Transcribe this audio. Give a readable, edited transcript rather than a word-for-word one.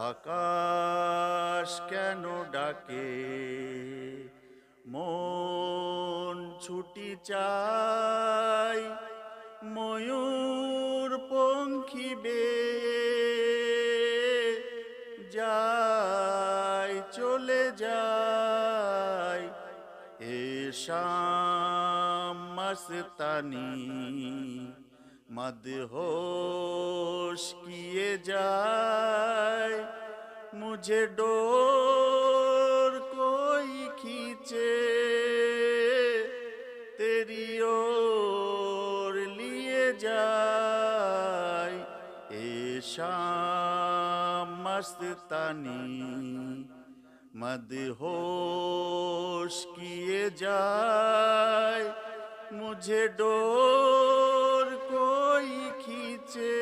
আকাশ কেন ডাকে মন ছুটি চাই ময়ূর পঙ্খী বে যায় চলে যায় এ শাম মস্তানি मदहोश किए जाए मुझे डोर कोई खींचे तेरी ओर लिए जाए ए शाम मस्तानी मदहोश किए जाए मुझे डोर कोई खींचे